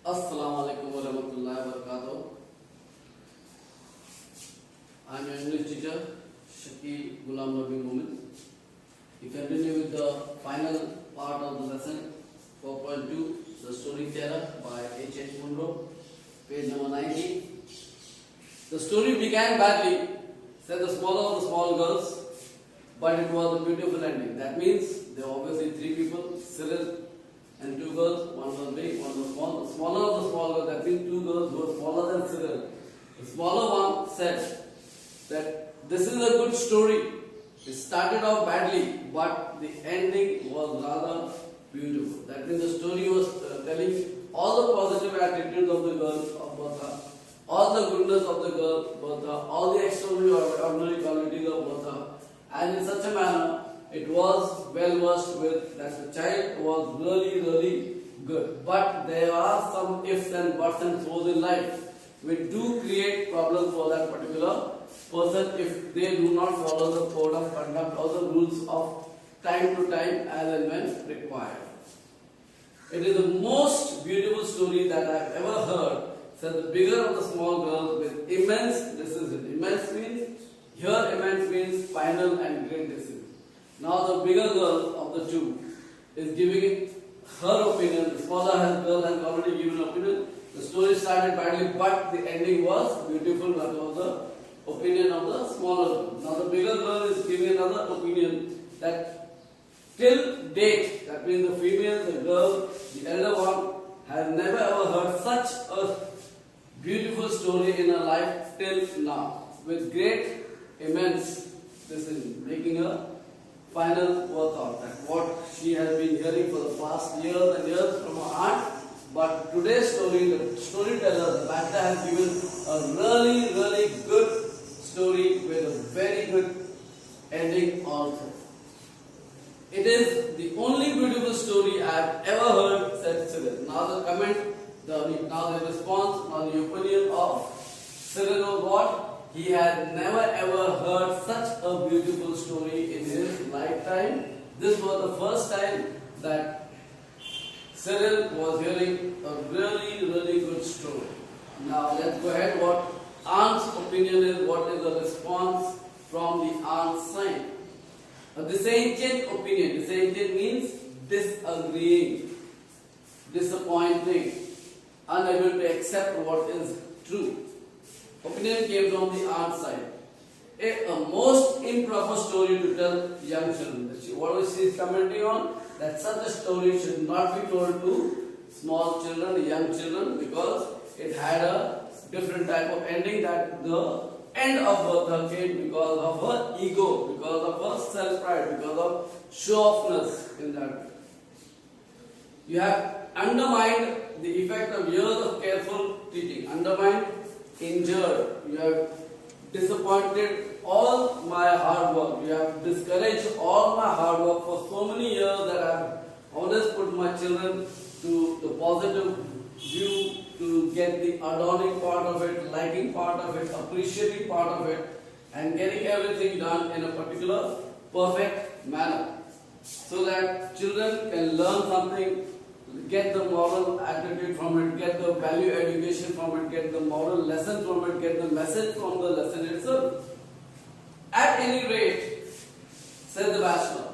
Assalamu alaikum wa rahmatullahi wa barakatuh. I am your English teacher, Shaki Ghulam Nabi Mumin. We continue with the final part of the lesson, 4.2, The Storyteller by H.H. Munro, page number 90. The story began badly, said the smaller of the small girls, but it was a beautiful ending. That means there were obviously three people, Cyril and two girls, one was big, one was small. The smaller of the small girls, that means two girls who were smaller than Cyril. The smaller one said that this is a good story. It started off badly, but the ending was rather beautiful. That means the story was telling all the positive attitudes of the girl of Bertha, all the goodness of the girl Bertha, all the extraordinary qualities of Bertha, and in such a manner it was well versed with that the child was really good. But there are some ifs and buts and so's in life which do create problems for that particular person if they do not follow the code of conduct or the rules of time to time as and when required. It is the most beautiful story that I have ever heard, said the bigger of the small girls with immense decision. Immense means, here immense means final and great decision. Now the bigger girl of the two is giving her opinion. The smaller girl has already given an opinion. The story started badly, but the ending was beautiful. That was the opinion of the smaller girl. Now the bigger girl is giving another opinion that till date, that means the female, the girl, the elder one, has never ever heard such a beautiful story in her life till now. With great, immense decision, making her final workout, that what she has been hearing for the past years and years from her aunt. But today's story, the storyteller, the Bhakta, has given a really good story with a very good ending also. It is the only beautiful story I have ever heard, said Cyril. Now the comment, now the response, now the opinion of Cyril was what? He had never ever heard such a beautiful story in his lifetime. This was the first time that Cyril was hearing a really good story. Now let's go ahead. What aunt's opinion is, what is the response from the aunt's side? A dissenting opinion. Dissenting means disagreeing, disappointing, unable to accept what is true. Opinion came from the aunt side. A most improper story to tell young children. What was she commenting on? That such a story should not be told to small children, young children, because it had a different type of ending, that the end of Bertha came because of her ego, because of her self-pride, because of show-offness in that. You have undermined the effect of years of careful teaching. Undermined, injured. You have disappointed all my hard work. You have discouraged all my hard work for so many years that I have always put my children to the positive view, to get the adorning part of it, liking part of it, appreciating part of it, and getting everything done in a particular perfect manner, so that children can learn something, get the moral attitude from it, get the value education from it, get the moral lesson from it, get the message from the lesson itself. At any rate, said the bachelor,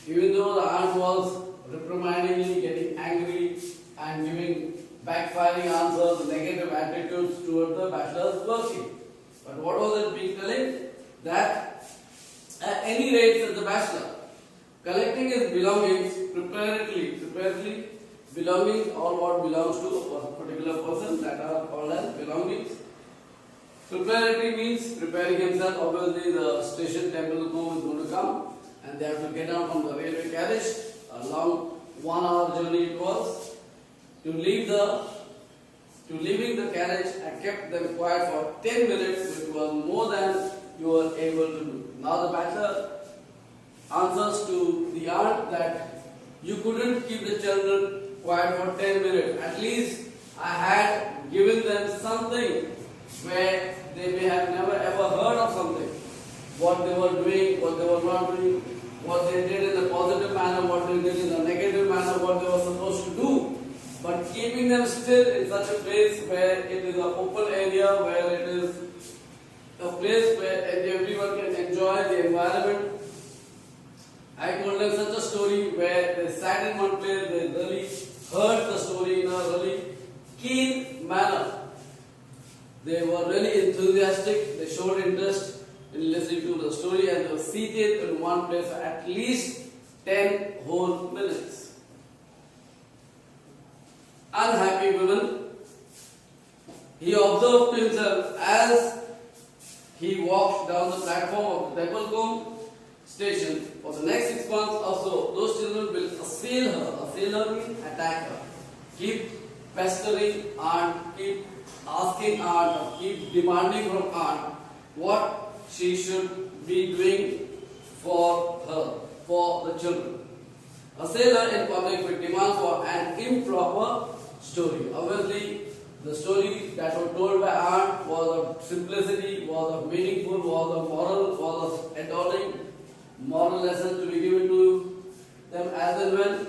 even though the aunt was reprimandingly getting angry and giving backfiring answers, negative attitudes towards the bachelor's working. But what was it being telling? That at any rate, said the bachelor, collecting his belongings preparedly, belongings, all what belongs to a particular person, that are called as belongings. Preparatory means preparing himself. Obviously the station temple home is going to come and they have to get down from the railway carriage. A long 1 hour journey it was. To leaving the carriage, I kept them quiet for 10 minutes, which was more than you were able to do. Now the bachelor answers to the aunt that you couldn't keep the children quiet for 10 minutes. At least I had given them something where they may have never ever heard of something. What they were doing, what they were not doing, what they did in a positive manner, what they did in a negative manner, what they were supposed to do. but keeping them still in such a place where it is an open area, where it is a place where everyone can enjoy the environment. I told them such a story where they sat in one place, they really heard the story in a really keen manner. They were really enthusiastic, they showed interest in listening to the story, and they were seated in one place for at least 10 whole minutes. Unhappy woman, he observed to himself as he walked down the platform of the Depalcombe station. For the next 6 months or so, those children will assail her. Assail her means attack her. Keep pestering aunt, keep asking aunt, or keep demanding from aunt what she should be doing for her, for the children. Assail her in public with demands for an improper story. Obviously, the story that was told by aunt was of simplicity, was of meaningful, was of moral, was of adorning moral lessons to be given to them as and when.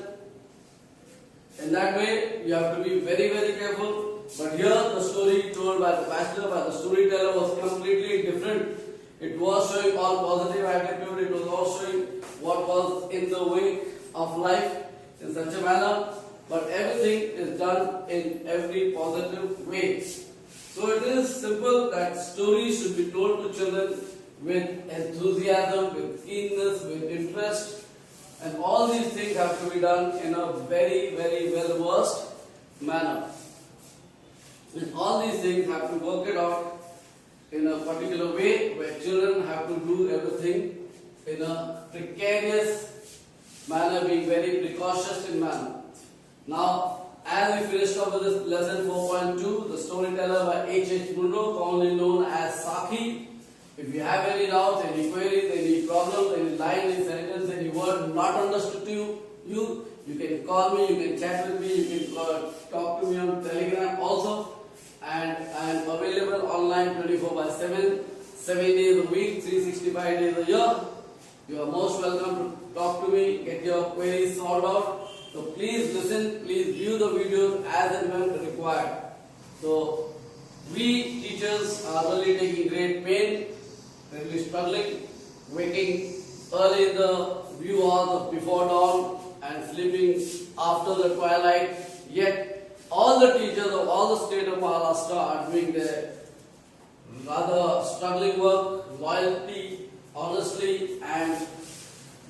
In that way, you have to be very, very careful. But here, the story told by the pastor, by the storyteller, was completely different. It was showing all positive attitude. It was all showing what was in the way of life in such a manner. But everything is done in every positive way. So it is simple that stories should be told to children with enthusiasm, with keenness, with interest, and all these things have to be done in a very, very well versed manner. And all these things have to work it out in a particular way where children have to do everything in a precarious manner, being very precautious in manner. Now, as we finished off with this lesson 4.2, the storyteller by H.H. Munro, commonly known as Saki. If you have any doubts, any queries, any problems, any line, any sentence, any word not understood to you can call me, you can chat with me, you can talk to me on Telegram also. And I am available online 24/7, 7 days a week, 365 days a year. You are most welcome to talk to me, get your queries solved out. So please listen, please view the videos as and when required. So we teachers are really taking great pain, really struggling, waking early in the view hours of before dawn and sleeping after the twilight. Yet all the teachers of all the state of Maharashtra are doing their rather struggling work, loyalty, honestly, and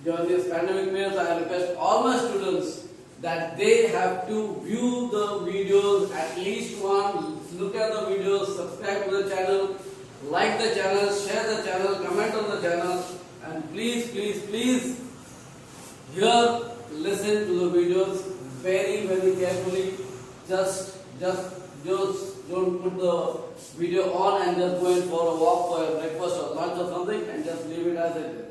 during this pandemic period, I request all my students that they have to view the videos at least once, look at the videos, subscribe to the channel, like the channel, share the channel, comment on the channel, and please, please, please here listen to the videos very, very carefully. Just don't put the video on and just go in for a walk for a breakfast or lunch or something and just leave it as it is.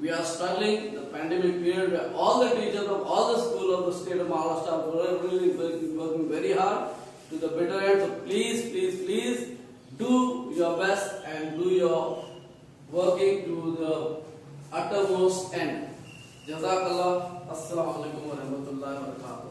We are struggling the pandemic period where all the teachers of all the schools of the state of Maharashtra were really working very hard to the bitter end. So please, please, please do your best and do your working to the uttermost end. Jazakallah. Assalamu alaikum wa rahmatullahi wa barakatuh.